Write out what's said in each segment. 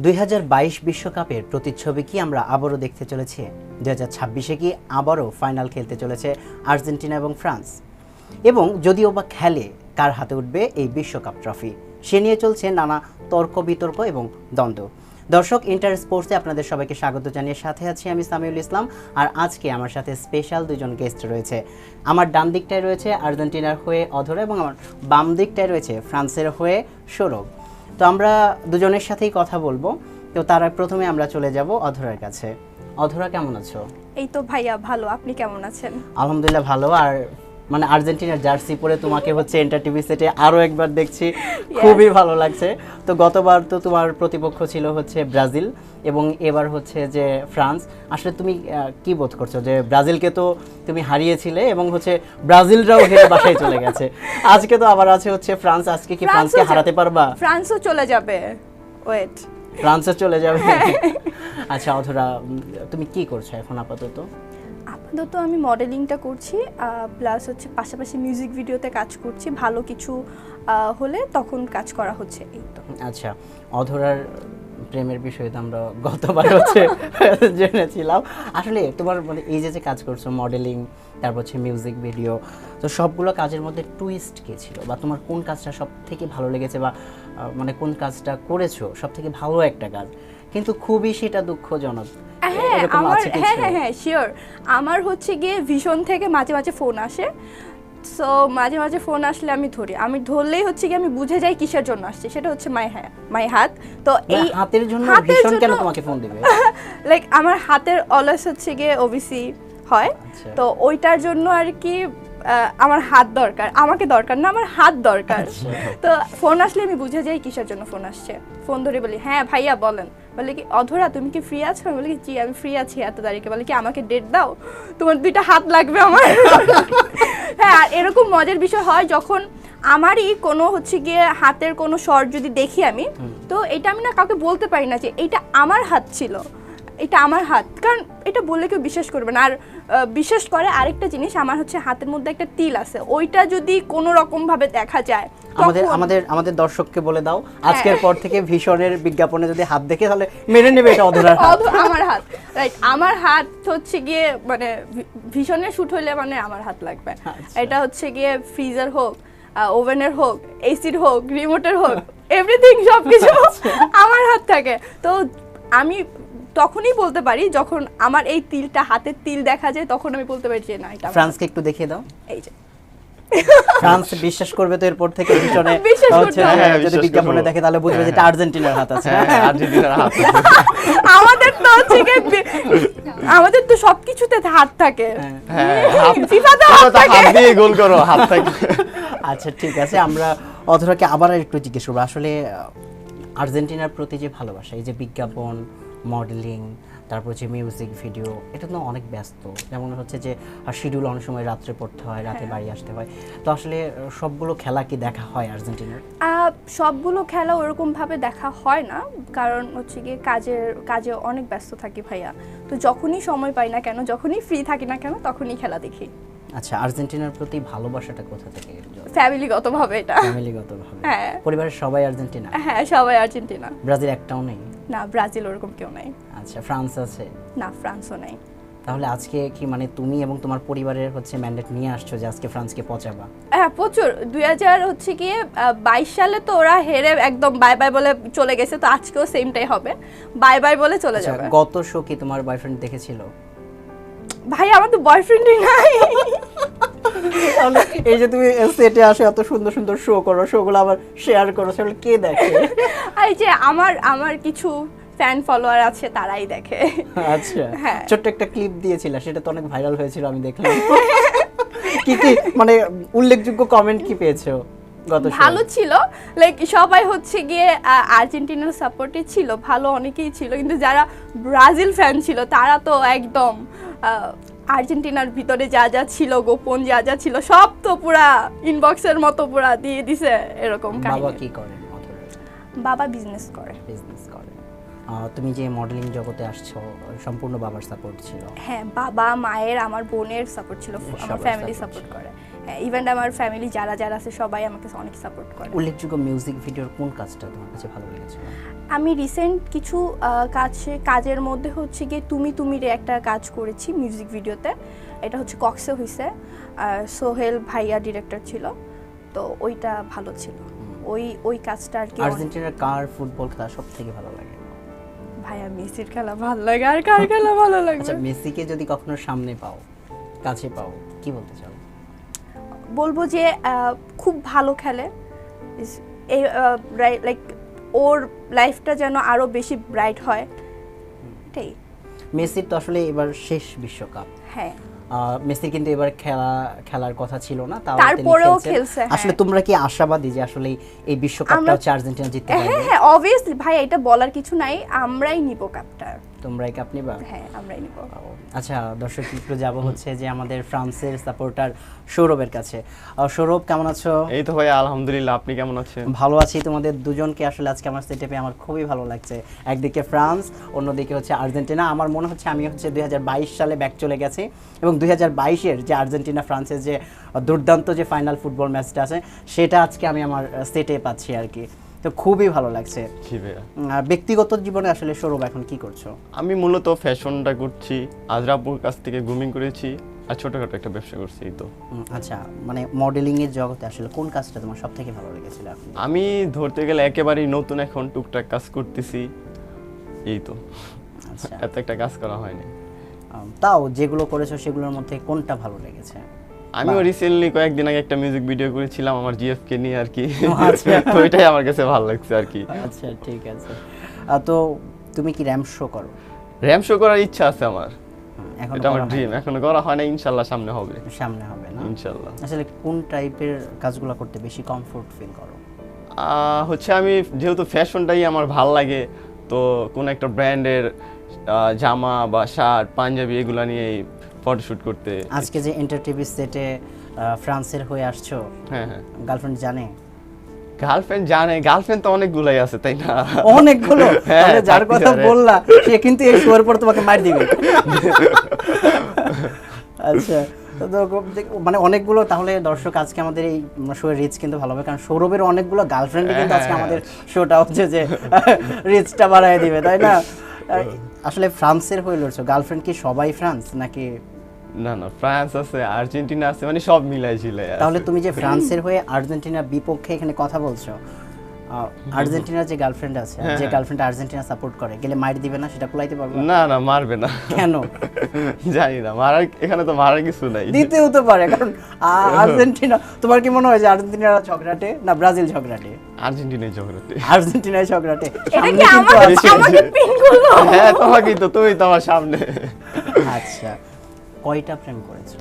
2022 বিশ্বকাপের প্রতিচ্ছবি কি আমরা আবারও দেখতে চলেছি? 2026-এ কি আবারও ফাইনাল খেলতে চলেছে আর্জেন্টিনা এবং ফ্রান্স? এবং যদিও বা খেলে, কার হাতে উঠবে এই বিশ্বকাপ ট্রফি? সে নিয়ে চলছে নানা তর্ক বিতর্ক এবং দ্বন্দ্ব। দর্শক, ইন্টার স্পোর্টসে আপনাদের সবাইকে স্বাগত জানিয়ে সাথে আছি আমি সামিউল ইসলাম। আর আজকে আমার সাথে স্পেশাল দুজন গেস্ট রয়েছে। আমার ডান দিকটায় রয়েছে আর্জেন্টিনার হয়ে অধরা এবং আমার বাম দিকটায় রয়েছে ফ্রান্সের হয়ে সৌরভ। তো আমরা দুজনের সাথেই কথা বলবো। তো তার প্রথমে আমরা চলে যাব অধরার কাছে। অধরা, কেমন আছো? এই তো ভাইয়া ভালো, আপনি কেমন আছেন? আলহামদুলিল্লাহ ভালো। আর মানে আর্জেন্টিনার জার্সি পরে তোমাকে হচ্ছে এন্টার টিভি সেটে আরও একবার দেখছি, খুবই ভালো লাগছে। তো গতবার তো তোমার প্রতিপক্ষ ছিল হচ্ছে ব্রাজিল এবং এবার হচ্ছে যে ফ্রান্স। আসলে তুমি কি বোধ করছো যে ব্রাজিলকে তো তুমি হারিয়েছিলে এবং হচ্ছে ব্রাজিলরাও হেরে বাসায় চলে গেছে, আজকে তো আবার আছে হচ্ছে ফ্রান্স। আজকে কি ফ্রান্সকে হারাতে পারবা? ফ্রান্সও চলে যাবে, ওয়েট, ফ্রান্সও চলে যাবে। আচ্ছা অধরা, তুমি কি করছো এখন আপাতত? আপাতত আমি মডেলিংটা করছি, প্লাস হচ্ছে পাশাপাশি মিউজিক ভিডিওতে কাজ করছি। ভালো কিছু হলে তখন কাজ করা হচ্ছে, এই তো। আচ্ছা, অধরার প্রেমের বিষয়ে তো আমরা গতবার হচ্ছে জেনেছিলাম। আসলে তোমার মানে এই যে কাজ করছো, মডেলিং, তারপর হচ্ছে মিউজিক ভিডিও, তো সবগুলো কাজের মধ্যে টুইস্ট কে ছিল, বা তোমার কোন কাজটা সব থেকে ভালো লেগেছে, বা মানে কোন কাজটা করেছো সব থেকে ভালো একটা কাজ কিন্তু খুবই সেটা দুঃখজনক? হ্যাঁ শিওর। আমার হচ্ছে গিয়ে ভিশন থেকে মাঝে মাঝে ফোন আসে। সো মাঝে মাঝে ফোন আসলে আমি ধরলেই হচ্ছে কি আমি বুঝে যাই কিসের জন্য আসছে। সেটা হচ্ছে মাই হাত। তো এই হাতের জন্য ভিশন কেন তোমাকে ফোন দিবে? লাইক আমার হাতের অলওয়েজ হচ্ছে গিয়ে ওবিসি হয়, তো ওইটার জন্য আর কি আমার হাত দরকার, আমাকে দরকার না, আমার হাত দরকার। তো ফোন আসলে আমি বুঝে যাই কিসের জন্য ফোন আসছে। ফোন ধরে বলি, হ্যাঁ ভাইয়া বলেন। বলে কি, অধরা তুমি কি ফ্রি আছো? আমি বলি কি, জি আমি ফ্রি আছি এত তারিখে। বলে কি, আমাকে ডেট দাও, তোমার 2টা হাত লাগবে আমার। হ্যাঁ, আর এরকম মজার বিষয় হয় যখন আমারই কোনো হচ্ছে গিয়ে হাতের কোনো শর্ট যদি দেখি আমি, তো এটা আমি না কাউকে বলতে পারি না যে এটা আমার হাত ছিল, এটা আমার হাত, কারণ এটা বললে কেউ বিশ্বাস করবে না। আর বিশেষ করে আরেকটা জিনিস, আমার হচ্ছে হাতের মধ্যে একটা তিল আছে, ওইটা যদি কোনো রকম ভাবে দেখা যায়, আমাদের দর্শককে বলে দাও, আজকের পর থেকে ভিশনের বিজ্ঞাপনে যদি হাত দেখে তাহলে মেনে নেবে এটা অধরার হাত। আমার হাত, রাইট, আমার হাত হচ্ছে গিয়ে মানে ভিশনের শুট হইলে মানে আমার হাত লাগবে। এটা হচ্ছে গিয়ে ফ্রিজার হোক, ওভেনের হোক, এসির হোক, রিমোটের হোক, এভরিথিং সবকিছু আমার হাত থাকে। তো আমি তখনই বলতে পারি যখন আমার এই তিলটা, হাতের তিল দেখা যায়, তখন আমি বলতে পারি যে না এটা। ফ্রান্সকে একটু দেখিয়ে দাও। এই যে ফ্রান্স বিশ্বাস করবে তো এরপর থেকে ভিশনে হচ্ছে যদি বিজ্ঞাপনে দেখে তাহলে বুঝবে যে এটা আর্জেন্টিনার হাত আছে। হ্যাঁ, আর্জেন্টিনার হাত। আমাদের তো হচ্ছে আমাদের তো সবকিছুতে হাত থাকে। হ্যাঁ, ফিফাতে হাত থাকে, হাত দিয়ে গোল করো, হাত থাকে। আচ্ছা ঠিক আছে, আমরা অধরাকে আবার একটু জিজ্ঞেস করবো। আসলে আর্জেন্টিনার প্রতি যে ভালোবাসা, এই যে বিজ্ঞাপন, মডেলিং, তারপর যে মিউজিক ভিডিও, এটা তো অনেক ব্যস্ত। যেমন হচ্ছে যে শিডিউল অনেক সময় রাত্রে পড়তে হয়, রাতে বাড়ি আসতে হয়। তো আসলে সবগুলো খেলা কি দেখা হয় আর্জেন্টিনার? সবগুলো খেলা ওরকম ভাবে দেখা হয় না, কারণ হচ্ছে গিয়ে কাজে অনেক ব্যস্ত থাকি ভাইয়া। তো যখনই সময় পাই না কেন, যখনই ফ্রি থাকি না কেন, তখনই খেলা দেখি। আচ্ছা, আর্জেন্টিনার প্রতি ভালোবাসাটা কোথা থেকে? ফ্যামিলিগতভাবে এটা। ফ্যামিলিগতভাবে? হ্যাঁ। পরিবারের সবাই আর্জেন্টিনা? হ্যাঁ, সবাই আর্জেন্টিনা। ব্রাজিল একটাও নেই? না, ব্রাজিল ওরকম কেউ নাই। আচ্ছা, ফ্রান্স আছে? না, ফ্রান্সও নাই। তাহলে আজকে কি মানে তুমি এবং তোমার পরিবারের হচ্ছে ম্যান্ডেট নিয়ে আসছো যে আজকে ফ্রান্সকে পচাবা? হ্যাঁ, প্রচুর। 2022 সালে তো ওরা হেরে একদম বাই বাই বলে চলে গেছে, তো আজকেও সেমটাই হবে, বাই বাই বলে চলে যাবে। গত শো কি তোমার বয়ফ্রেন্ড দেখেছিল? ভাই, আমার তো বয়ফ্রেন্ডই নাই। এই যে তুমি সেটে আসে এত সুন্দর সুন্দর শো করো, শোগুলো আবার শেয়ার করো, সেগুলো কে দেখে? এই যে আমার কিছু ফ্যান ফলোয়ার আছে, তারাই দেখে। আচ্ছা, হ্যাঁ। ছোট্ট একটা ক্লিপ দিয়েছিল, সেটা তো অনেক ভাইরাল হয়েছিল, আমি দেখলাম। কি কি মানে উল্লেখযোগ্য কমেন্ট কি পেয়েছো? ভালো ছিল, লাইক সবাই হচ্ছে গিয়ে আর্জেন্টিনার সাপোর্টে ছিল, ভালো অনেকেই ছিল, কিন্তু যারা ব্রাজিল ফ্যান ছিল তারা তো একদম আর্জেন্টিনার ভিতরে যা যা ছিল, গোপন যা যা ছিল, সব তো পুরা ইনবক্সের মতো পুরা দিয়ে দিছে এরকম কাহিনী। বাবা কি করেন? বাবা বিজনেস করে। তুমি যে মডেলিং জগতে আসছো, সম্পূর্ণ বাবার সাপোর্ট ছিল? হ্যাঁ, বাবা, মায়ের, আমার বোনের সাপোর্ট ছিল, আমার ফ্যামিলি সাপোর্ট করে। ইভেন আমার ফ্যামিলি যারা যারা আছে সবাই আমাকে অনেক সাপোর্ট করে। উল্লেখযোগ্য মিউজিক ভিডিওর কোন কাজটা তোমার কাছে ভালো লেগেছিল? আমি রিসেন্ট কিছু কাজের মধ্যে হচ্ছে গিয়ে তুমি তুমি রে একটা কাজ করেছি মিউজিক ভিডিওতে, এটা হচ্ছে কক্সে হয়েছে, সোহেল ভাইয়া ডিরেক্টর ছিল, তো ওইটা ভালো ছিল। ওই কাজটা আর কি। আর্জেন্টিনার কার ফুটবল খেলা সব থেকে ভালো লাগে? ভাইয়া মেসির খেলা ভালো লাগে, আর কার খেলা ভালো লাগে? আচ্ছা, মেসিকে যদি কখনো সামনে পাও, কাছে পাও, কি বলতে চাও? বলবো যে খুব ভালো খেলে, লাইক ওর লাইফটা যেন আরো বেশি ব্রাইট হয়, এটাই। মেসির তো আসলে এবার শেষ বিশ্বকাপ। হ্যাঁ, মেসি কিন্তু এবার খেলার কথা ছিল না, তারপরেও খেলছে। আসলে তোমরা কি আশাবাদী যে আসলে এই বিশ্বকাপটা হচ্ছে আর্জেন্টিনা জিততে পারবে? হ্যাঁ, অবভিয়াসলি ভাই, এটা বলার কিছু নাই, আমরাই নিব কাপটা। তোমরাই কাপ নিবা? হ্যাঁ, আমরাই নিব। আচ্ছা দর্শক, একটু যাব হচ্ছে যে আমাদের ফ্রান্সের সাপোর্টার সৌরভের কাছে। সৌরভ, কেমন আছো? এই তো ভাই আলহামদুলিল্লাহ, আপনি কেমন আছেন? ভালো আছি। তোমাদের দুজনকে আসলে আজকে আমার সেটে পেয়ে আমার খুবই ভালো লাগছে। একদিকে ফ্রান্স, অন্যদিকে হচ্ছে আর্জেন্টিনা। আমার মনে হচ্ছে আমি হচ্ছে 2022 সালে ব্যাক চলে গেছি এবং 2022-এর যে আর্জেন্টিনা ফ্রান্সের যে দুর্দান্ত যে ফাইনাল ফুটবল ম্যাচটা আছে সেটা আজকে আমি আমার সেটে পাচ্ছি আর কি। তো খুবই ভালো লাগছে। জি ভাইয়া। ব্যক্তিগত জীবনে আসলে সৌরভ এখন কি করছো? আমি মূলত ফ্যাশনটা করছি, আজরাপুর কাছ থেকে গ্রুমিং করেছি, আর ছোটখাটো একটা ব্যবসা করছি, এই তো। আচ্ছা, মানে মডেলিং এর জগতে আসলে কোন কাজটা তোমার সবথেকে ভালো লেগেছিল এখন? আমি ধরতে গেলে একেবারেই নতুন, এখন টুকটাক কাজ করতেছি, এই তো। আচ্ছা, এত একটা কাজ করা হয়নি। তাও যেগুলো করেছো সেগুলোর মধ্যে কোনটা ভালো লেগেছে? আমিও রিসেন্টলি কয়েকদিন আগে একটা মিউজিক ভিডিও করেছিলাম আমার জিএফ কে নিয়ে আর কি। আচ্ছা। তো এটাই আমার কাছে ভালো লাগছে আর কি। আচ্ছা, ঠিক আছে। তো তুমি কি র্যাম শো করো? র্যাম শো করার ইচ্ছা আছে আমার, এখন এটা আমার ড্রিম। এখনো করা হয় না, ইনশাআল্লাহ সামনে হবে। সামনে হবে না? ইনশাআল্লাহ। আসলে কোন টাইপের কাজগুলো করতে বেশি কমফোর্ট ফিল করো? হচ্ছে আমি যেহেতু ফ্যাশনটাই আমার ভাল লাগে, তো কোন একটা ব্র্যান্ডের জামা বা শার্ট পাঞ্জাবি এগুলো নিয়ে ফটোশুট করতে। আজকে যে এন্টারটিভি সেটে ফ্রান্সের হয়ে আসছো, হ্যাঁ হ্যাঁ, গার্লফ্রেন্ড জানে? গার্লফ্রেন্ড জানে, গার্লফ্রেন্ড তো অনেকগুলাই আছে তাই না? অনেকগুলো? হ্যাঁ, তাহলে যার কথা থাকতে পারে। বললা সে কিন্তু এই শোয়ের পর তোমাকে মার দিবে। আচ্ছা, তো মানে অনেকগুলো, তাহলে দর্শক আজকে আমাদের এই শোয়ের রিচ কিন্তু ভালো হবে, কারণ সৌরভের অনেকগুলো গার্লফ্রেন্ড কিন্তু আজকে আমাদের শোটা হচ্ছে যে রিচটা বাড়ায় দিবে, তাই না? আসলে ফ্রান্সের হয়ে লড়ছো, গার্লফ্রেন্ড কি সবাই ফ্রান্স নাকি? না না, ফ্রান্স আছে, আর্জেন্টিনা আছে, মানে সব মিলাই ঝিলাই আছে। তাহলে তুমি যে ফ্রান্সের হয়ে আর্জেন্টিনার বিপক্ষে এখানে কথা বলছো, আর্জেন্টিনার যে গার্লফ্রেন্ড আছে, যে গার্লফ্রেন্ড আর্জেন্টিনা সাপোর্ট করে, গেলে মার দিবে না? সেটা কুলাইতে পারবে না না, মারবে না। কেন? জানি না, মারার এখানে তো মারার কিছু নাই। দিতেও তো পারে, কারণ আর্জেন্টিনা, তোমার কি মনে হয় যে আর্জেন্টিনারা ঝগড়াটে না ব্রাজিল ঝগড়াটে? আর্জেন্টিনায় ঝগড়াতে। আর্জেন্টিনায় ঝগড়াটে। এটা সামনে কি কিন্তু আছে। আমাকে পিন করলো? হ্যাঁ, তোমাকেই তো, তুমি তো আমার সামনে। আচ্ছা, কয়টা প্রেম করেছো?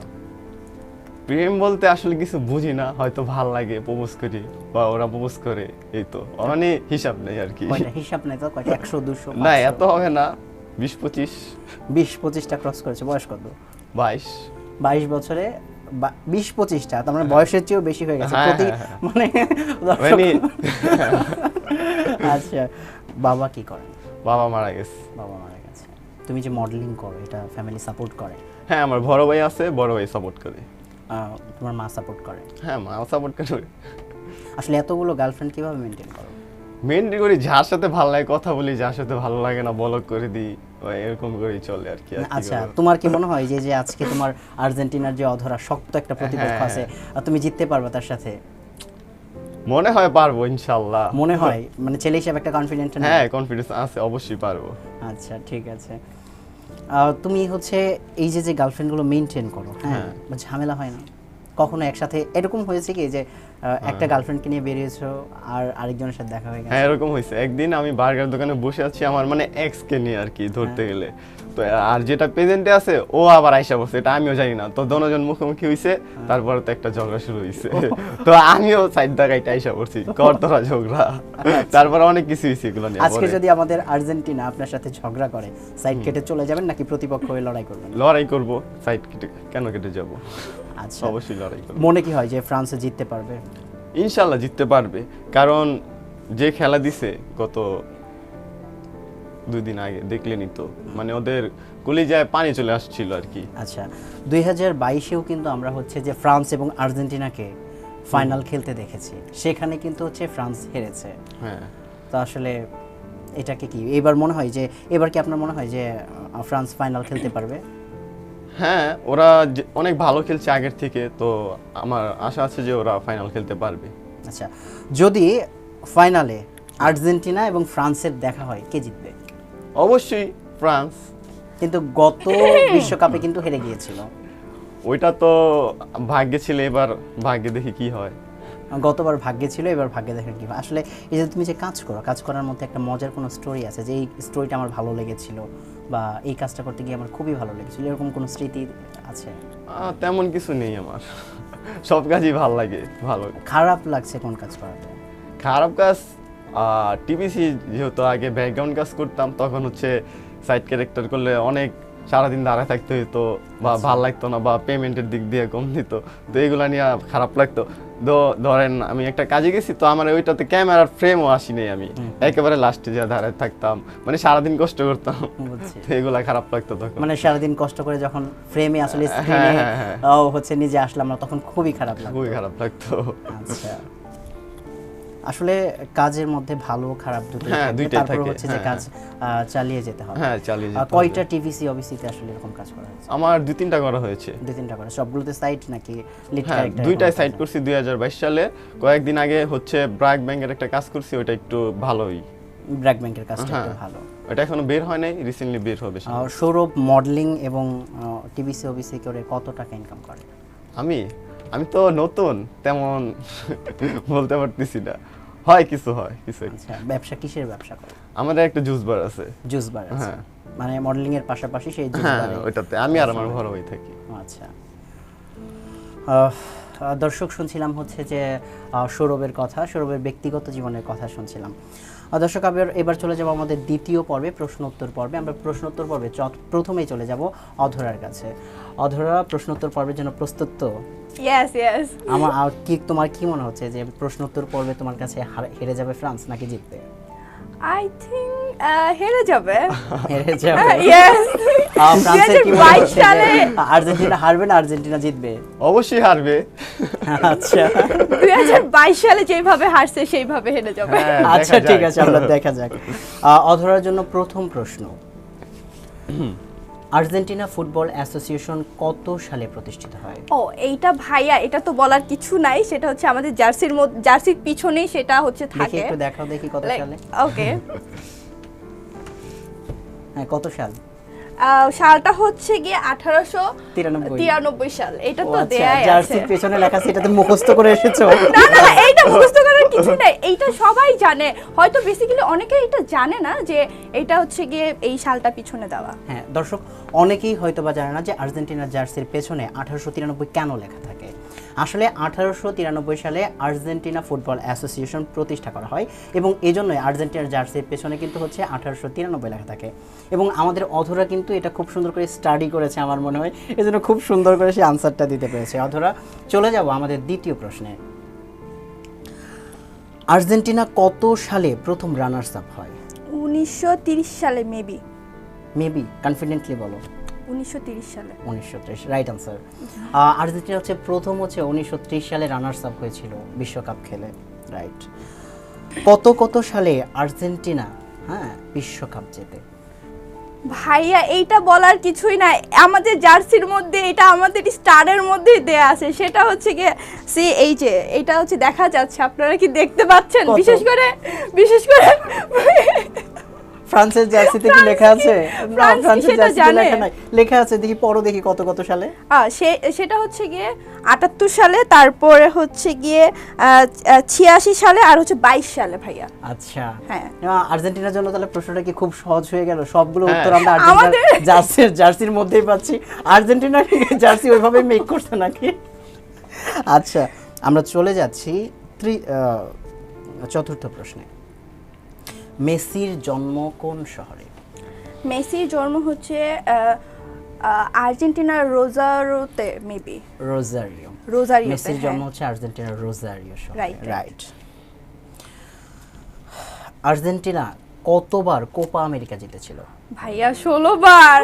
প্রেম বলতে আসলে কিছু বুঝি না, হয়তো ভাল লাগে প্রপোজ করি বা ওরা প্রপোজ করে, এই তো। মানে হিসাব নেই আর কি। কয়টা হিসাব নেই তো? কয়টা? 100, 200? না, এত হবে না, 20-25। 20-25টা ক্রস করেছে। বয়স কত? 22। 22 বছরে 20-25টা, তার মানে বয়সের চেয়েও বেশি হয়ে গেছে হ্যাঁ, প্রতি, হ্যাঁ। মানে দর্শক। মানে আচ্ছা, বাবা কি করেন? বাবা মারা গেছে। বাবা মারা গেছে। তুমি যে মডেলিং করো, এটা ফ্যামিলি সাপোর্ট করে? হ্যাঁ, আমার বড় ভাই আছে, বড় ভাই সাপোর্ট করে। তোমার মা সাপোর্ট করে? হ্যাঁ, মাও সাপোর্ট করে। আসলে এতগুলো গার্লফ্রেন্ড কিভাবে মেনটেন করো? মেনলি করি, যার সাথে ভালো লাগে কথা বলি, যার সাথে ভালো লাগে না ব্লক করে দিই, এরকম করেই চলে আর কি। আচ্ছা, তোমার কি মনে হয় যে আজকে তোমার আর্জেন্টিনার যে অধরা শক্ত একটা প্রতিপক্ষ আছে, আর তুমি জিততে পারবে তার সাথে? মনে হয় পারবো ইনশাআল্লাহ। মনে হয়, মানে ছেলে হিসেবে একটা কনফিডেন্ট? হ্যাঁ, কনফিডেন্স আছে, অবশ্যই পারবো। আচ্ছা, ঠিক আছে। তুমি হচ্ছে এই যে গার্লফ্রেন্ডগুলো মেনটেন করো, হ্যাঁ, বা ঝামেলা হয় না কখনো একসাথে? এরকম হয়েছে কি যে একটা গার্লফ্রেন্ডকে নিয়ে বেরিয়েছো আর আরেকজনের সাথে দেখা হয়ে গেছে? হ্যাঁ, এরকম হয়েছে। একদিন আমি বার্গার দোকানে বসে আছি, আমার মানে এক্স কে নিয়ে আর কি ধরতে গেলে, তো আর যেটা প্রেজেন্টে আছে ও আবার আইসা বসে, এটা আমিও জানি না, তো দোনোজন মুখোমুখি হইছে, তারপরে তো একটা ঝগড়া শুরু হইছে। তো আমিও সাইড দাগাইতে আইসা পড়ছি, কর তোরা ঝগড়া। তারপরে অনেক কিছু হইছে এগুলো নিয়ে। আজকে যদি আমাদের আর্জেন্টিনা আপনার সাথে ঝগড়া করে, সাইড কেটে চলে যাবেন নাকি প্রতিপক্ষ হয়ে লড়াই করবেন? লড়াই করব, সাইড কেটে কেন কেটে যাব? আচ্ছা, অবশ্যই লড়াই করব। মনে কি হয় যে ফ্রান্সে জিততে পারবে? ইনশাআল্লাহ জিততে পারবে, কারণ যে খেলা দিছে গত 2 দিন আগে, দেখলেনই তো, মানে ওদের কলিজায় পানি চলে আসছিল আর কি। আচ্ছা, 2022-এও কিন্তু আমরা হচ্ছে যে ফ্রান্স এবং আর্জেন্টিনাকে ফাইনাল খেলতে দেখেছি, সেখানে কিন্তু হচ্ছে ফ্রান্স হেরেছে। হ্যাঁ, তো আসলে এটাকে কি এবার মনে হয় যে, এবার কি আপনার মনে হয় যে ফ্রান্স ফাইনাল খেলতে পারবে? হ্যাঁ, ওরা অনেক ভালো খেলছে আগের থেকে, তো আমার আশা আছে যে ওরা ফাইনাল খেলতে পারবে। আচ্ছা, যদি ফাইনালে আর্জেন্টিনা এবং ফ্রান্সের দেখা হয়, কে জিতবে? অবশ্যই ফ্রান্স। কিন্তু গত বিশ্বকাপে কিন্তু হেরে গিয়েছিল। ওইটা তো ভাগ্যে ছিল, এবার ভাগ্যে দেখি কি হয়। গতবার ভাগ্যে ছিল, এবার ভাগ্যে দেখেন কি হয়। আসলে এই যে তুমি যে কাজ করো, কাজ করার মধ্যে একটা মজার কোনো স্টোরি আছে যে এই স্টোরিটা আমার ভালো লেগেছিল, বা এই কাজটা করতে গিয়ে আমার খুবই ভালো লেগেছিল, এরকম কোনো স্মৃতি আছে? তেমন কিছু নেই আমার, সব কাজই ভালো লাগে। ভালো খারাপ লাগছে কোন কাজ করাতে? খারাপ কাজ, টিভিসি যেহেতু আগে ব্যাকগ্রাউন্ড কাজ করতাম, তখন হচ্ছে সাইড ক্যারেক্টার করলে অনেক সারাদিন দাঁড়ায় থাকতে হতো, বা ভাল লাগতো না, বা পেমেন্টের দিক দিয়ে কম দিত, তো এগুলা নিয়ে খারাপ লাগতো। ধরেন আমি একটা কাজে গেছি, তো আমার ওইটাতে ক্যামেরার ফ্রেমও আসিনি, আমি একেবারে লাস্টে যা দাঁড়ায় থাকতাম, মানে সারাদিন কষ্ট করতাম, তো এগুলা খারাপ লাগতো তখন। মানে সারাদিন কষ্ট করে যখন ফ্রেমে আসলে স্ক্রিনে হচ্ছে নিজে আসলাম না, তখন খুবই খারাপ লাগতো। খুবই খারাপ লাগতো। আচ্ছা, আসলে কাজের মধ্যে ভালো খারাপ দুটোই হ্যাঁ, থাকে, দুইটাই তারপর থাকে, হচ্ছে যে কাজ চালিয়ে যেতে হবে। হ্যাঁ, চালিয়ে যেতে হবে। কয়টা টিভিসি অফিসিতে আসলে এরকম কাজ করা হয়েছে? আমার 2-3টা করা হয়েছে। 2-3টা করে, সবগুলোতে সাইট নাকি লিড হ্যাঁ, ক্যারেক্টার? 2টাই সাইড করছি 2022 সালে। কয়েকদিন আগে হচ্ছে ব্র্যাক ব্যাংকের একটা কাজ করছি, ওটা একটু ভালোই। ব্র্যাক ব্যাংকের কাজটা একটু ভালো। ওটা এখনো বের হয় নাই, রিসেন্টলি বের হবে। সৌরভ মডেলিং এবং টিভিসি অফিসে করে কত টাকা ইনকাম করে? আমি তো নতুন, তেমন বলতে পারতেছি না, হয় কিছু কিছু। আচ্ছা, ব্যবসা কিসের ব্যবসা করে? আমাদের একটা জুস বার আছে। জুস বার আছে, হ্যাঁ। মানে মডেলিং এর পাশাপাশি সেই জুস হ্যাঁ, বারে? ওইটাতে আমি আর আমার বড় ভাই থাকি। আচ্ছা, দর্শক শুনছিলাম হচ্ছে যে সৌরভের কথা, সৌরভের ব্যক্তিগত জীবনের কথা শুনছিলাম। দর্শক, এবার চলে যাব আমাদের দ্বিতীয় পর্বে, প্রশ্ন উত্তর পর্বে। আমরা প্রশ্ন উত্তর পর্বে প্রথমেই চলে যাব অধরার কাছে। অধরা, প্রশ্ন উত্তর পর্বের জন্য প্রস্তুত তো? Yes yes. তোমার কি মনে হচ্ছে যে প্রশ্ন উত্তর পর্বে তোমার কাছে হেরে যাবে ফ্রান্স নাকি জিতবে? আই থিংক হেরে যাবে। হেরে যাবে? ইয়েস। ফ্রান্সের কি মনে 2022 হচ্ছে সালে যে আর্জেন্টিনা হারবে না আর্জেন্টিনা জিতবে? অবশ্যই হারবে। আচ্ছা 2022 সালে যেভাবে হারছে সেইভাবে হেরে যাবে। হ্যাঁ, আচ্ছা, দেখা ঠিক যাক। আছে, আমরা দেখা যাক। অধরার জন্য প্রথম প্রশ্ন, আর্জেন্টিনা ফুটবল অ্যাসোসিয়েশন কত সালে প্রতিষ্ঠিত হয়? ও, এইটা ভাইয়া, এটা তো বলার কিছু নাই, সেটা হচ্ছে আমাদের জার্সির পিছনেই সেটা হচ্ছে দেখি থাকে। একটু দেখাও দেখি কত সালে। ওকে, হ্যাঁ, কত সাল? সালটা হচ্ছে গিয়ে 1893 সাল। এটা তো দেয়াই আছে। জার্সির পেছনে লেখা আছে, এটা তো মুখস্থ করে এসেছো? না না, এইটা মুখস্থ করার কিছু নাই, এইটা সবাই জানে। হয়তো বেসিক্যালি অনেকে এটা জানে না যে এটা হচ্ছে গিয়ে এই সালটা পিছনে দেওয়া। হ্যাঁ দর্শক, অনেকেই হয়তো বা জানে না যে আর্জেন্টিনার জার্সির পেছনে 1893 কেন লেখা থাকে। আসলে 1893 সালে আর্জেন্টিনা ফুটবল অ্যাসোসিয়েশন প্রতিষ্ঠা করা হয়, এবং এই জন্যই আর্জেন্টিনার জার্সির পেছনে কিন্তু হচ্ছে 1893 লেখা থাকে। এবং আমাদের অধরা কিন্তু এটা খুব সুন্দর করে স্টাডি করেছে আমার মনে হয়, এজন্য খুব সুন্দর করে সে আনসারটা দিতে পেরেছে। অধরা, চলে যাব আমাদের দ্বিতীয় প্রশ্নে। আর্জেন্টিনা কত সালে প্রথম রানার্স আপ হয়? 1930 সালে মেবি। মেবি, কনফিডেন্টলি বলো। 1930 সালে। 1930, রাইট আনসার। আর্জেন্টিনা হচ্ছে প্রথম 1930 সালে রানার্স আপ হয়েছিল বিশ্বকাপ খেলে, রাইট। কত সালে আর্জেন্টিনা বিশ্বকাপ জেতে? ভাইয়া, এইটা বলার কিছুই নাই, আমাদের জার্সির মধ্যে এটা আমাদের স্টারের মধ্যেই দেয়া আছে। সেটা হচ্ছে গিয়ে এই যে এটা হচ্ছে দেখা যাচ্ছে, আপনারা কি দেখতে পাচ্ছেন? বিশেষ করে ফ্রান্সের জার্সিতে কি লেখা আছে? না, ফ্রান্সের সেটা জার্সিতে লেখা নাই। লেখা আছে, দেখি পড়ো দেখি কত সালে। সেটা হচ্ছে গিয়ে 78 সালে, তারপরে হচ্ছে গিয়ে 86 সালে, আর হচ্ছে 22 সালে ভাইয়া। আচ্ছা, হ্যাঁ। আর্জেন্টিনার জন্য তাহলে প্রশ্নটা কি খুব সহজ হয়ে গেল? সবগুলো হ্যাঁ। উত্তর আমরা আর্জেন্টিনার জার্সির মধ্যেই পাচ্ছি। আর্জেন্টিনার জার্সি ওইভাবে মেক করছে নাকি? আচ্ছা, আমরা চলে যাচ্ছি চতুর্থ প্রশ্নে। মেসির জন্ম কোন শহরে? মেসির জন্ম হচ্ছে আর্জেন্টিনার রোজারিওতে মেবি। রোজারিও। মেসির জন্ম হচ্ছে আর্জেন্টিনার রোজারিও শহরে, রাইট। আর্জেন্টিনা কতবার কোপা আমেরিকা জিতেছিল? ভাইয়া 16 বার।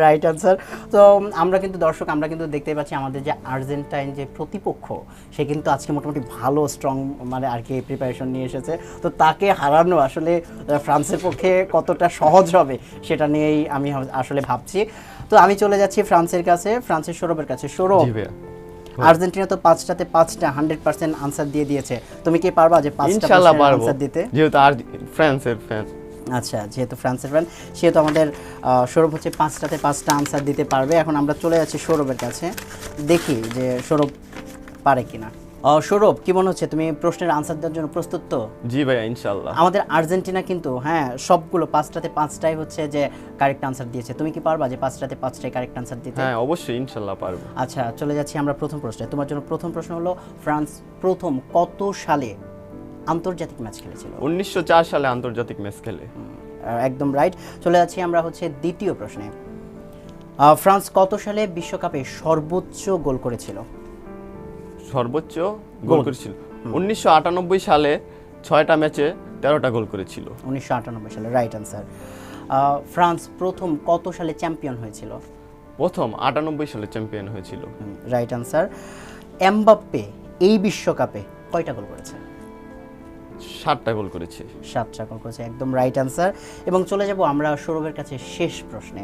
Right answer. তো আমরা কিন্তু দর্শক আমরা কিন্তু দেখতে পাচ্ছি আমাদের যে আর্জেন্টাইন যে প্রতিপক্ষ সে কিন্তু আজকে মোটামুটি ভালো স্ট্রং মানে আর কি প্রিপারেশন নিয়ে এসেছে। তো তাকে হারানো আসলে ফ্রান্সের পক্ষে কতটা সহজ হবে সেটা নিয়েই আমি আসলে ভাবছি। তো আমি চলে যাচ্ছি ফ্রান্সের কাছে, ফ্রান্সের সৌরভের কাছে। সৌরভ, জি ভাইয়া। আর্জেন্টিনা তো 5টাতে 5টা 100% আনসার দিয়ে দিয়েছে, তুমি কি পারবা যে 5টা ইনশাআল্লাহ পারবো আনসার দিতে? যেহেতু আর ফ্রান্সের ফ্যান। আচ্ছা, যেহেতু ফ্রান্সের ফ্যান সেহেতু আমাদের সৌরভ হচ্ছে 5টাতে 5টা আনসার দিতে পারবে। এখন আমরা চলে যাচ্ছি সৌরভের কাছে, দেখি যে সৌরভ পারে কিনা। সৌরভ, কি মনে হচ্ছে তুমি প্রশ্নের আনসার দেওয়ার জন্য প্রস্তুত তো? জি ভাইয়া ইনশাআল্লাহ। আমাদের আর্জেন্টিনা কিন্তু হ্যাঁ সবগুলো 5টাতে 5টাই হচ্ছে যে কারেক্ট আনসার দিয়েছে, তুমি কি পারবা যে 5টাতে 5টাই কারেক্ট আনসার দিতে? হ্যাঁ অবশ্যই ইনশাআল্লাহ পারবো। আচ্ছা, চলে যাচ্ছি আমরা প্রথম প্রশ্নে। তোমার জন্য প্রথম প্রশ্ন হলো ফ্রান্স প্রথম কত সালে আন্তর্জাতিক ম্যাচ খেলেছিল? 1904 সালে আন্তর্জাতিক ম্যাচ খেলে। একদম রাইট। চলে যাচ্ছি আমরা হচ্ছে দ্বিতীয় প্রশ্নে। ফ্রান্স কত সালে বিশ্বকাপে সর্বোচ্চ গোল করেছিল? সর্বোচ্চ গোল করেছিল 1998 সালে 6টা ম্যাচে 13টা গোল করেছিল। 1998 সালে, রাইট আনসার। ফ্রান্স প্রথম কত সালে চ্যাম্পিয়ন হয়েছিল? প্রথম 98 সালে চ্যাম্পিয়ন হয়েছিল। Right answer. এমবাপ্পে এই বিশ্বকাপে কয়টা গোল করেছে? 7টা গোল করেছে। 7টা গোল করেছে, একদম রাইট আনসার। এবং চলে যাব আমরা সৌরভের কাছে শেষ প্রশ্নে।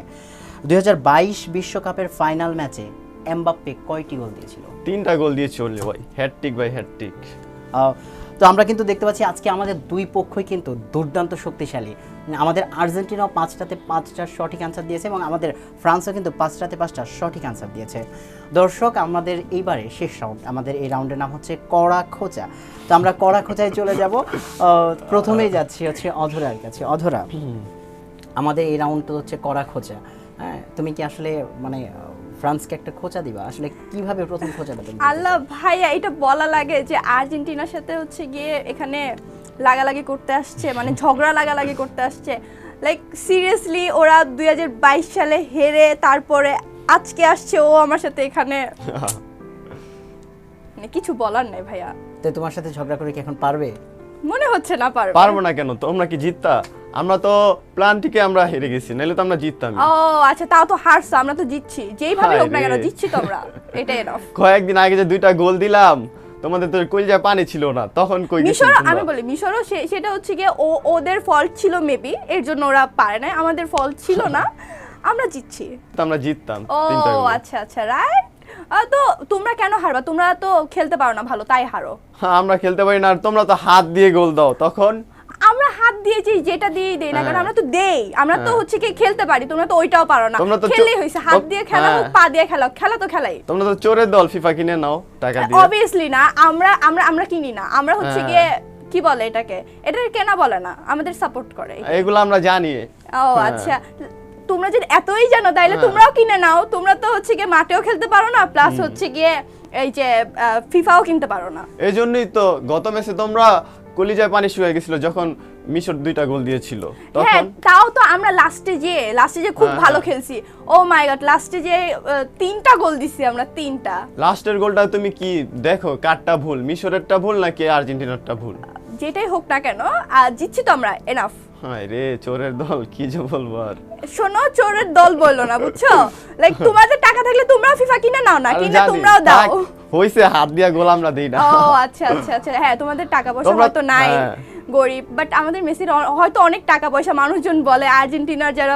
2022 বিশ্বকাপের ফাইনাল ম্যাচে এমবাপ্পে কয়টি গোল দিয়েছিল? 3টা গোল দিয়েছে ওনলি ভাই, হ্যাটট্রিক বাই হ্যাটট্রিক। তো আমরা কিন্তু দেখতে পাচ্ছি আজকে আমাদের দুই পক্ষই কিন্তু দুর্দান্ত শক্তিশালী। আমাদের আর্জেন্টিনাও 5টাতে 5টা সঠিক আনসার দিয়েছে এবং আমাদের ফ্রান্সও কিন্তু 5টাতে 5টা সঠিক আনসার দিয়েছে। দর্শক, আমাদের এইবারে শেষ রাউন্ড, আমাদের এই রাউন্ডের নাম হচ্ছে কড়া খোঁচা। তো আমরা কড়া খোঁচায় চলে যাব। প্রথমেই যাচ্ছি হচ্ছে অধরার কাছে। অধরা, আমাদের এই রাউন্ড তো হচ্ছে কড়া খোঁচা। হ্যাঁ, তুমি কি আসলে মানে ফ্রান্সকে একটা খোঁচা দিবা? আসলে কিভাবে প্রথম খোঁচাটা তুমি? আল্লাহ ভাইয়া, এটা বলা লাগে যে আর্জেন্টিনার সাথে হচ্ছে গিয়ে এখানে লাগালাগি করতে আসছে, মানে ঝগড়া লাগালাগি করতে আসছে। লাইক সিরিয়াসলি ওরা 2022 সালে হেরে তারপরে আজকে আসছে ও আমার সাথে এখানে, মানে কিছু বলার নেই ভাইয়া। তো তোমার সাথে ঝগড়া করে কি এখন পারবে? মনে হচ্ছে না পারবে। পারবো না কেন? তোমরা কি জিততা? আমরা তো প্ল্যানটিকে আমরা হেরে গেছি, নাহলে তো আমরা জিততাম। ও আচ্ছা, তাও তো হারছো, আমরা তো জিতছি যেইভাবে হোক না কেন, হায় রে। জিতছি তো আমরা, এটাই এনাফ। কয়েকদিন আগে যে 2টা গোল দিলাম, তোমাদের তো কলজা পানি ছিল না, তখন কই গেছিলে মিশর, তোমরা? আমি বলি মিশরও সেটা হচ্ছে গিয়ে ওদের ফল্ট ছিল মেবি, এর জন্য ওরা পারে না, আমাদের ফল্ট ছিল না, আমরা জিতছি। তো আমরা জিততাম ও 3টা গোলে। আচ্ছা আচ্ছা, রাইট। তো তোমরা কেন হারবা? তোমরা তো খেলতে পারো না ভালো, তাই হারো। হ্যাঁ, আমরা খেলতে পারি না, আর তোমরা তো হাত দিয়ে গোল দাও তখন। আমরা হাত দিয়েছি, যেটা দিয়েই দেই না কারণ হ্যাঁ। আমরা তো দেই, আমরা তো হ্যাঁ। হচ্ছে কি খেলতে পারি, তোমরা তো ওইটাও পারো না। তোমরা তো খেললেই হইছে, হাত দিয়ে খেলা হোক, হ্যাঁ। পা দিয়ে খেলা হোক, খেলা তো খেলাই। তোমরা তো চোরের দল, ফিফা কিনে নাও টাকা দিয়ে। অবভিয়াসলি না, আমরা আমরা আমরা কিনি না, আমরা হচ্ছে হ্যাঁ। গিয়ে কি বলে এটাকে, এটা কেনা বলে না, আমাদের সাপোর্ট করে। এগুলো আমরা জানি। ও হ্যাঁ। আচ্ছা, তোমরা যদি এতই জানো তাইলে হ্যাঁ। তোমরাও কিনে নাও। তোমরা তো হচ্ছে গিয়ে মাঠেও খেলতে পারো না, প্লাস হচ্ছে গিয়ে এই যে ফিফাও কিনতে পারো না। এই জন্যই তো গত ম্যাচে তোমরা কলিজায় পানি শুকিয়ে গেছিল যখন মিশর 2টা গোল দিয়েছিল হ্যাঁ, তখন। তাও তো আমরা লাস্টে যে খুব হ্যাঁ, ভালো হ্যাঁ। খেলছি। ও মাই গড, লাস্টে যে 3টা গোল দিছি আমরা, 3টা। লাস্টের গোলটা তুমি কি দেখো, কারটা ভুল, মিশরেরটা ভুল নাকি আর্জেন্টিনারটা ভুল? যেটাই হোক না কেন, জিতছি তো আমরা, এনাফ। হায় রে, চোরের দল, কি যে বলবো আর। শোনো, চোরের দল বললো না, বুঝছো? লাইক তোমাদের টাকা থাকলে তোমরাও ফিফা কিনে নাও না, আরে কিনে জানি, তোমরাও দাও। থাক, হইছে, হাত দিয়া গোল আমরা দেই না। ও আচ্ছা আচ্ছা আচ্ছা, হ্যাঁ তোমাদের টাকা পয়সা তোমরা- হয়তো নাই, হ্যাঁ। গরিব, বাট আমাদের মেসির হয়তো অনেক টাকা পয়সা। মানুষজন বলে, আর্জেন্টিনার যারা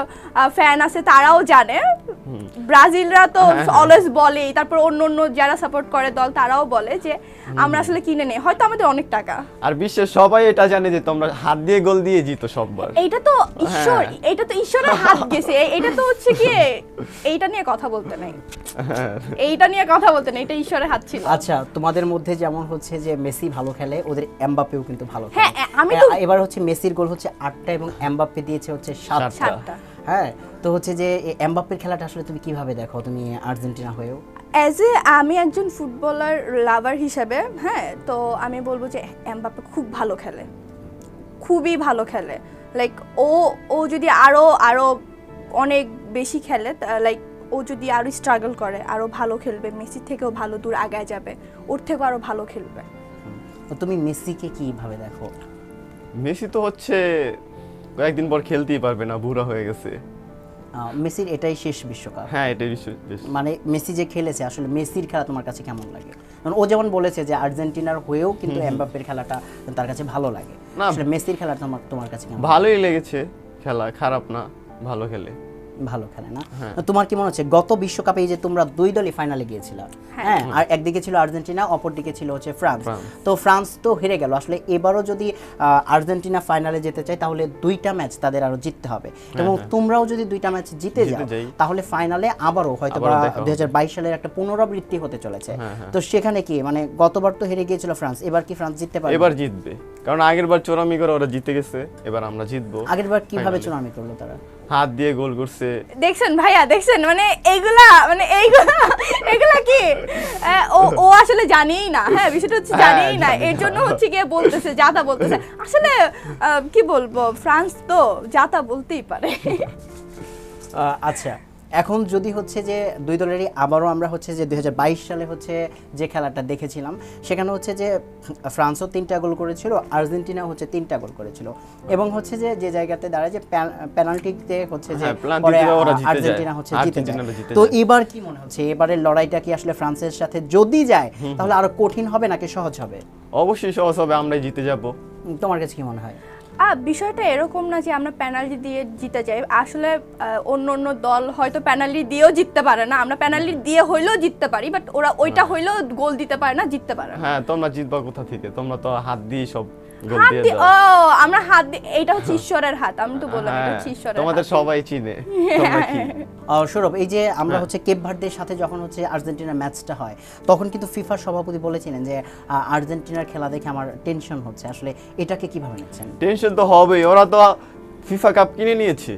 ফ্যান আছে তারাও জানে, ব্রাজিলরা তো হ্যাঁ, হ্যাঁ। অলওয়েজ বলে, তারপর অন্য অন্য যারা সাপোর্ট করে দল তারাও বলে যে আমরা আসলে কিনে নেই, হয়তো আমাদের অনেক টাকা। আর বিশ্বের সবাই এটা জানে যে তোমরা হাত দিয়ে গোল দিয়ে জিতো সববার। এইটা তো ঈশ্বর, হ্যাঁ। এটা তো ঈশ্বরের হাত গেছে, এটা তো হচ্ছে কি, এইটা নিয়ে কথা বলতে নাই, এইটা নিয়ে কথা বলতে নাই, এটা ঈশ্বরের হাত ছিল। আচ্ছা, তোমাদের মধ্যে যেমন হচ্ছে যে মেসি ভালো খেলে, ওদের এমবাপ্পেও কিন্তু ভালো খেলে। হ্যাঁ, আমি তো- এবার হচ্ছে মেসির গোল হচ্ছে 8টা এবং এমবাপ্পে দিয়েছে হচ্ছে 7টা। 7টা। হ্যাঁ, তো হচ্ছে যে এই এমবাপ্পের খেলাটা আসলে তুমি কিভাবে দেখো, তুমি আর্জেন্টিনা হয়েও? আমি একজন ফুটবলার লাভার হিসেবে, হ্যাঁ, তো আমি বলবো যে এমবাপ্পে খুব ভালো খেলে, খুবই ভালো খেলে। লাইক ও যদি আরো আরো অনেক বেশি খেলে, লাইক ও যদি আরো স্ট্রাগল করে, আরো ভালো খেলবে, মেসির থেকেও ভালো দূর আগায় যাবে, ওর থেকেও আরো ভালো খেলবে। তো তুমি মেসিকে কিভাবে দেখো? মেসি তো হচ্ছে কয়েকদিন পর খেলতেই পারবে না, বুড়া হয়ে গেছে। মেসির এটাই শেষ বিশ্বকাপ। হ্যাঁ, এটাই বেশ। মানে মেসি যে খেলেছে, আসলে মেসির খেলা তোমার কাছে কেমন লাগে? কারণ ও যেমন বলেছে যে আর্জেন্টিনার হয়েও কিন্তু এমবাপ্পের খেলাটা তার কাছে ভালো লাগে, না, আসলে মেসির খেলা তোমার কাছে কেমন? ভালোই লেগেছে, খেলা খারাপ না, ভালো খেলে। ভালো খেলে না? তোমার কি মনে হচ্ছে গত বিশ্বকাপে এই যে তোমরা দুই দলই ফাইনালে গিয়েছিল, হ্যাঁ, আর একদিকে ছিল আর্জেন্টিনা, অপরদিকে ছিল হচ্ছে ফ্রান্স। তো ফ্রান্স তো হেরে গেল। আসলে এবারও যদি আর্জেন্টিনা ফাইনালে যেতে চায় তাহলে দুইটা ম্যাচ তাদের আরো জিততে হবে, এবং তোমরাও যদি দুইটা ম্যাচ জিতে যাও তাহলে ফাইনালে আবারও হয়তো 2022 সালের একটা পুনরাবৃত্তি হতে চলেছে। তো সেখানে কি মানে গতবার তো হেরে গিয়েছিল ফ্রান্স, এবার কি ফ্রান্স জিততে পারবে? এবার জিতবে, কারণ আগেরবার চোরামি করে ওরা জিতে গেছে, এবার আমরা জিতবো। আগেরবার কিভাবে চুনামি করলো তারা? হাত দিয়ে গোল করছে। দেখছেন ভাইয়া, দেখছেন মানে এইগুলা কি ও আসলে জানেই না। হ্যাঁ, বিষয়টা হচ্ছে জানেই না, এর জন্য হচ্ছে গিয়ে বলতেছে, যাতা বলতেছে। আসলে কি বলবো, ফ্রান্স তো যাতা বলতেই পারে। আচ্ছা, এখন যদি হচ্ছে যে দুই দলেরই আবারও আমরা হচ্ছে যে 2022 সালে হচ্ছে যে খেলাটা দেখেছিলাম, সেখানে হচ্ছে যে ফ্রান্সও 3টা গোল করেছিল, আর্জেন্টিনা হচ্ছে 3টা গোল করেছিল, এবং হচ্ছে যে জায়গাতে দাঁড়ায় যে পেনাল্টিতে হচ্ছে যে পরে আর্জেন্টিনা হচ্ছে জিতে যায়। তো এবার কি মনে হচ্ছে, এবারের লড়াইটা কি আসলে ফ্রান্সের সাথে যদি যায় তাহলে আরো কঠিন হবে নাকি সহজ হবে? অবশ্যই সহজ হবে, আমরাই জিতে যাব। তোমার কাছে কি মনে হয়? বিষয়টা এরকম না যে আমরা পেনাল্টি দিয়ে জিতে যাই। আসলে অন্য দল হয়তো পেনাল্টি দিয়েও জিততে পারে না, আমরা পেনাল্টি দিয়ে হইলেও জিততে পারি, বাট ওরা ওইটা হইলেও গোল দিতে পারে না, জিততে পারে না। হ্যাঁ, তোমরা জিতবা কোথা থেকে? তোমরা তো হাত দিয়ে সব গোল হাত দিয়ে দিয়ে, দাও। আমরা হাত দিয়ে, এটা হচ্ছে ঈশ্বরের হাত, আমি তো বললাম এটা হচ্ছে ঈশ্বরের হাত। তোমাদের সবাই চিনে। তোমরা কি সৌরভ, এই যে আমরা হচ্ছে কেপ ভার্দের সাথে যখন হচ্ছে আর্জেন্টিনার ম্যাচটা হয়, তখন কিন্তু ফিফার সভাপতি বলেছিলেন যে আর্জেন্টিনার খেলা দেখে আমার টেনশন হচ্ছে। আসলে এটাকে কিভাবে নিচ্ছেন? টেনশন তো হবেই, ওরা তো ফিফা কাপ কিনে নিয়েছে।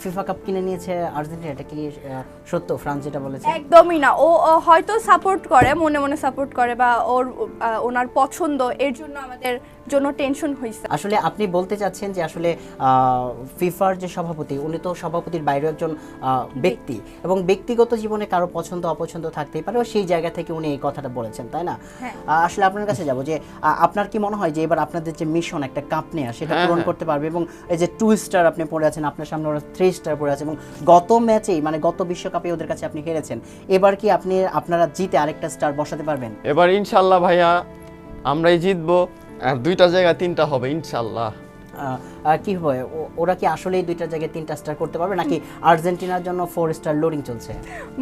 ফিফা কাপ কিনে নিয়েছে আর্জেন্টিনা, এটা কি সত্য ফ্রান্স যেটা বলেছে? একদমই না, ও হয়তো সাপোর্ট করে, মনে মনে সাপোর্ট করে, বা ওনার পছন্দ, এর জন্য আমাদের জন্য টেনশন হইছে। আসলে আপনি বলতে চাচ্ছেন যে আসলে ফিফার যে সভাপতি, উনি তো সভাপতির বাইরে একজন ব্যক্তি, এবং ব্যক্তিগত জীবনে কারো পছন্দ অপছন্দ থাকতেই পারে, সেই জায়গা থেকে উনি এই কথাটা বলেছেন, তাই না? আসলে আপনার কাছে যাব যে আপনার কি মনে হয় যে এবার আপনাদের যে মিশন একটা কাপ নেওয়া, সেটা পূরণ করতে পারবে? এবং এই যে 2 স্টার আপনি পড়ে আছেন, আপনার সামনে ওরা 3 স্টার পড়ে আছে, এবং গত ম্যাচেই মানে গত বিশ্বকাপে ওদের কাছে আপনি হেরেছেন, এবার কি আপনারা জিতে আরেকটা স্টার বসাতে পারবেন? এবার ইনশাআল্লাহ ভাইয়া আমরাই জিতবো, আর 2টা জায়গা 3টা হবে ইনশাআল্লাহ। কি হবে, ওরা কি আসলেই 2টা জায়গায় 3টা স্টার করতে পারবে, নাকি আর্জেন্টিনার জন্য 4 স্টার লোডিং চলছে?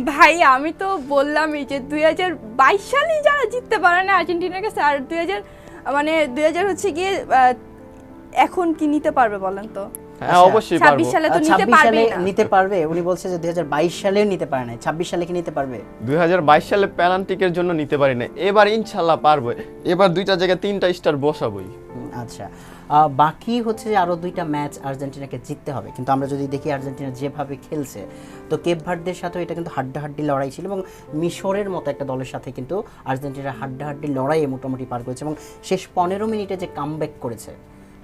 ভাই আমি তো বললামই যে 2022 সালে যারা জিততে পারে না আর্জেন্টিনার কাছে, আর 2000 হচ্ছে গিয়ে এখন কি নিতে পারবে বলেন তো? হ্যাঁ, অবশ্যই পারবো। 26 সালে তো নিতে পারবে না। নিতে পারবে, উনি বলছে যে 2022 সালেও নিতে পারে না, 26 সালে কি নিতে পারবে? 2022 সালে পেনাল্টিকের জন্য নিতে পারি না, এবার ইনশাআল্লাহ পারবো। এবার 2টা জায়গায় 3টা স্টার বসাবোই। আচ্ছা, বাকি হচ্ছে যে আরো 2টা ম্যাচ আর্জেন্টিনাকে জিততে হবে, কিন্তু আমরা যদি দেখি আর্জেন্টিনা যেভাবে খেলছে, তো কেপ ভার্দের সাথে এটা কিন্তু হাড্ডাহাড্ডি লড়াই ছিল, এবং মিশরের মতো একটা দলের সাথে কিন্তু আর্জেন্টিনা হাড্ডাহাড্ডি লড়াইয়ে মোটামুটি পার করেছে, এবং শেষ 15 মিনিটে যে কামব্যাক করেছে,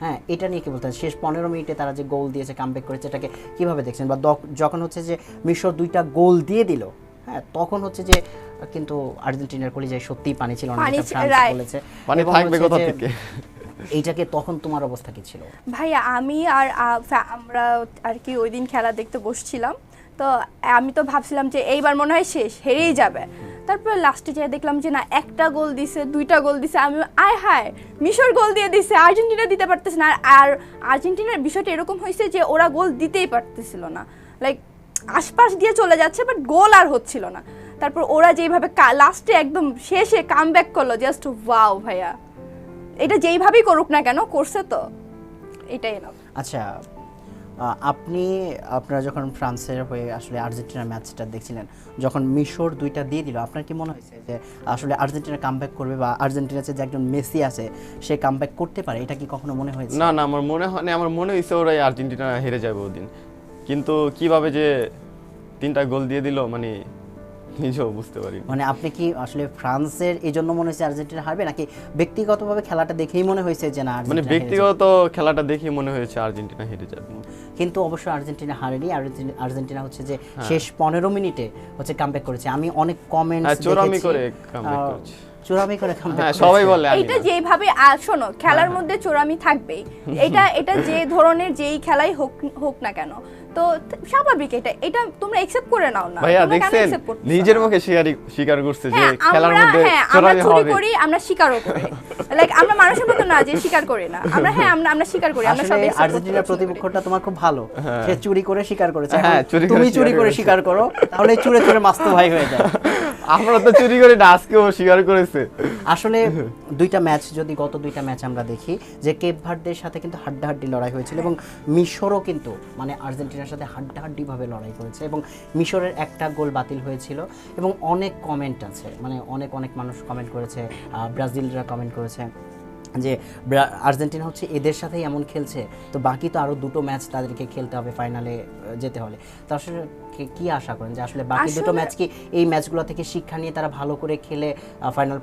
হ্যাঁ, এটা নিয়ে কি বলতে শেষ 15 মিনিটে তারা যে গোল দিয়েছে, কামব্যাক করেছে, এটাকে কিভাবে দেখছেন? বা যখন হচ্ছে যে মিশর 2টা গোল দিয়ে দিল, হ্যাঁ, তখন হচ্ছে যে কিন্তু আর্জেন্টিনার কলিজায় সত্যিই পানি ছিল না, ফ্রান্স বলেছে পানি থাকবে কোথা থেকে? এইটাকে তখন তোমার অবস্থা কি ছিল? ভাইয়া আমি আর আমরা আর কি ওই দিন খেলা দেখতে বসছিলাম, তো আমি তো ভাবছিলাম যে এইবার মনে হয় শেষ, হেরেই যাবে। তারপরে লাস্টে যেয়ে দেখলাম যে না, একটা গোল দিছে, 2টা গোল দিছে, আমি আয় হায়, মিশর গোল দিয়ে দিছে, আর্জেন্টিনা দিতে পারতেছে না। আর আর্জেন্টিনার বিষয়টা এরকম হয়েছে যে ওরা গোল দিতেই পারতেছিল না, লাইক আশপাশ দিয়ে চলে যাচ্ছে, বাট গোল আর হচ্ছিল না। তারপর ওরা যেইভাবে লাস্টে একদম শেষে কামব্যাক করলো, জাস্ট ওয়াও ভাইয়া, এটা যেইভাবেই করুক না কেন, করছে তো, এটাই না। আচ্ছা, আপনারা যখন ফ্রান্সের হয়ে আসলে আর্জেন্টিনার ম্যাচটা দেখছিলেন, যখন মিশর 2টা দিয়ে দিল, আপনার কি মনে হয়েছে যে আসলে আর্জেন্টিনা কামব্যাক করবে, বা আর্জেন্টিনার যে একজন মেসি আছে সে কামব্যাক করতে পারে? এটা কি কখনো মনে হয়েছে? না, আমার মনে হয় না, আমার মনে হয়েছে ওরাই আর্জেন্টিনা হেরে যাবে ওদিন, কিন্তু কিভাবে যে 3টা গোল দিয়ে দিল মানে নিজেও বুঝতে পারি। মানে আপনি কি আসলে ফ্রান্সের এই জন্য মনে হয়েছে আর্জেন্টিনা হারবে, নাকি ব্যক্তিগতভাবে খেলাটা দেখেই মনে হয়েছে যে না মানে ব্যক্তিগত খেলাটা দেখে মনে হয়েছে আর্জেন্টিনা হেরে যাবে? কিন্তু অবশ্যই আর্জেন্টিনা হারেনি। আর্জেন্টিনা হচ্ছে যে শেষ 15 মিনিটে হচ্ছে কামব্যাক করেছে। আমি অনেক কমেন্টস চোরামি করে কামব্যাক করেছে। চোরামি করে comeback হ্যাঁ করেছে। সবাই বলে আমি এইটা না। যেভাবে শোনো খেলার মধ্যে চোরামি থাকবেই, এটা যে ধরনের যেই খেলাই হোক না কেন, তো স্বাভাবিক, এটা তোমরা একসেপ্ট করে নাও না। ভাইয়া তোমরা কেন দেখছেন accept করতেছো নিজের না? মুখে স্বীকার করছে যে হ্যাঁ, খেলার আমরা মধ্যে আমরা চোরামি চুরি হবে। করি, আমরা স্বীকারও করি। লাইক আমরা মানুষের মতো না যে স্বীকার করি না, আমরা স্বীকার করি, আমরা সব আসলে accept করতে আর্জেন্টিনার পছন্দ করি। প্রতিপক্ষটা তোমার খুব ভালো, সে চুরি করে স্বীকার করেছে। এখন হ্যাঁ, চুরি করে তুমি স্বীকার চুরি করে করেছে। স্বীকার করো, তাহলে চুরে চুরে মাস্তো ভাই হয়ে যায়। আমরা তো চুরি করি না, আজকেও স্বীকার করেছে। আসলে দুইটা ম্যাচ যদি গত দুইটা ম্যাচ আমরা দেখি যে কেপ ভার্দের সাথে কিন্তু হাড্ডাহাড্ডি লড়াই হয়েছিল এবং মিশরও কিন্তু মানে আর্জেন্টিনার সাথে হাড্ডাহাড্ডি ভাবে লড়াই করেছে এবং মিশরের একটা গোল বাতিল হয়েছিল এবং অনেক কমেন্ট আছে, মানে অনেক মানুষ কমেন্ট করেছে, ব্রাজিলরা কমেন্ট করেছে যে আর্জেন্টিনা হচ্ছে এদের সাথেই এমন খেলছে, তো বাকি তো আরো দুটো ম্যাচ তাদেরকে খেলতে হবে ফাইনালে যেতে হলে। তো আসলে কি আশা করেন যে আসলে বাকি দুটো আসলে- ম্যাচ কি এই ম্যাচগুলো থেকে শিক্ষা নিয়ে তারা ভালো করে খেলে ফাইনাল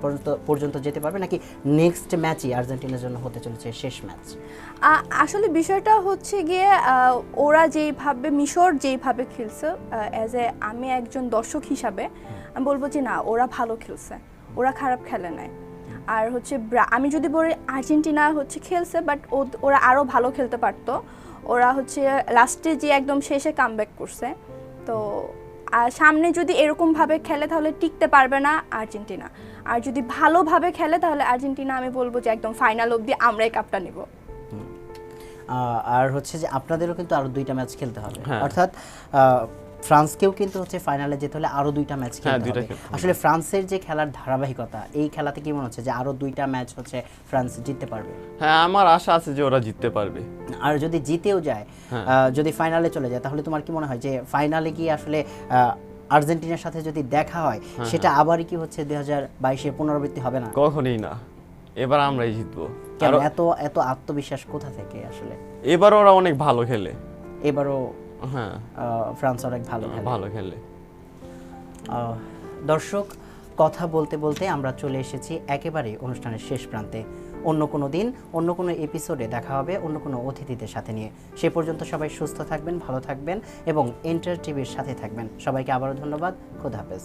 পর্যন্ত যেতে পারবে, নাকি নেক্সট ম্যাচই আর্জেন্টিনার জন্য হতে চলেছে শেষ ম্যাচ? আসলে বিষয়টা হচ্ছে গিয়ে ওরা মিশর যেইভাবে খেলছে, অ্যাজ এ আমি একজন দর্শক হিসাবে আমি বলবো যে না, ওরা ভালো খেলছে, ওরা খারাপ খেলে নাই। আর হচ্ছে আমি যদি বলি আর্জেন্টিনা হচ্ছে খেলছে, বাট ওরা আরও ভালো খেলতে পারতো। ওরা হচ্ছে লাস্টে যে একদম শেষে কামব্যাক করছে, তো আর সামনে যদি এরকমভাবে খেলে তাহলে টিকতে পারবে না আর্জেন্টিনা। আর যদি ভালোভাবে খেলে তাহলে আর্জেন্টিনা আমি বলবো যে একদম ফাইনাল অবধি আমরাই কাপটা নেব। আর হচ্ছে যে আপনাদেরও কিন্তু আরো দুইটা ম্যাচ খেলতে হবে, হ্যাঁ। অর্থাৎ ফ্রান্সকেও কিন্তু হচ্ছে ফাইনালে যেতে হলে আরো দুইটা ম্যাচ হ্যাঁ, খেলতে দুইটা হবে। খেলতে হবে। আসলে ফ্রান্সের যে খেলার ধারাবাহিকতা, এই খেলাতে কি মনে হচ্ছে যে আরো দুইটা ম্যাচ হচ্ছে ফ্রান্স জিততে পারবে? হ্যাঁ আমার আশা আছে যে ওরা জিততে পারবে। আর যদি জিতেও যায়, হ্যাঁ। যদি ফাইনালে চলে যায়, তাহলে তোমার কি মনে হয় যে ফাইনালে গিয়ে আসলে আর্জেন্টিনার সাথে যদি দেখা হয়, সেটা আবারই কি হচ্ছে 2022-এ পুনরাবৃত্তি হবে না? কখনোই না, এবার আমরাই জিতবো। কেন আর এত আত্মবিশ্বাস কোথা থেকে আসলে? এবার ওরা অনেক ভালো খেলে। এবারও হ্যাঁ ফ্রান্স অনেক ভালো খেলে। ভালো খেলে। দর্শক, কথা বলতে বলতে আমরা চলে এসেছি একেবারে অনুষ্ঠানের শেষ প্রান্তে। অন্য কোনো দিন অন্য কোনো এপিসোডে দেখা হবে অন্য কোনো অতিথিদের সাথে নিয়ে। সে পর্যন্ত সবাই সুস্থ থাকবেন, ভালো থাকবেন এবং এন্টার টিভির সাথে থাকবেন। সবাইকে আবারও ধন্যবাদ। খোদা হাফেজ।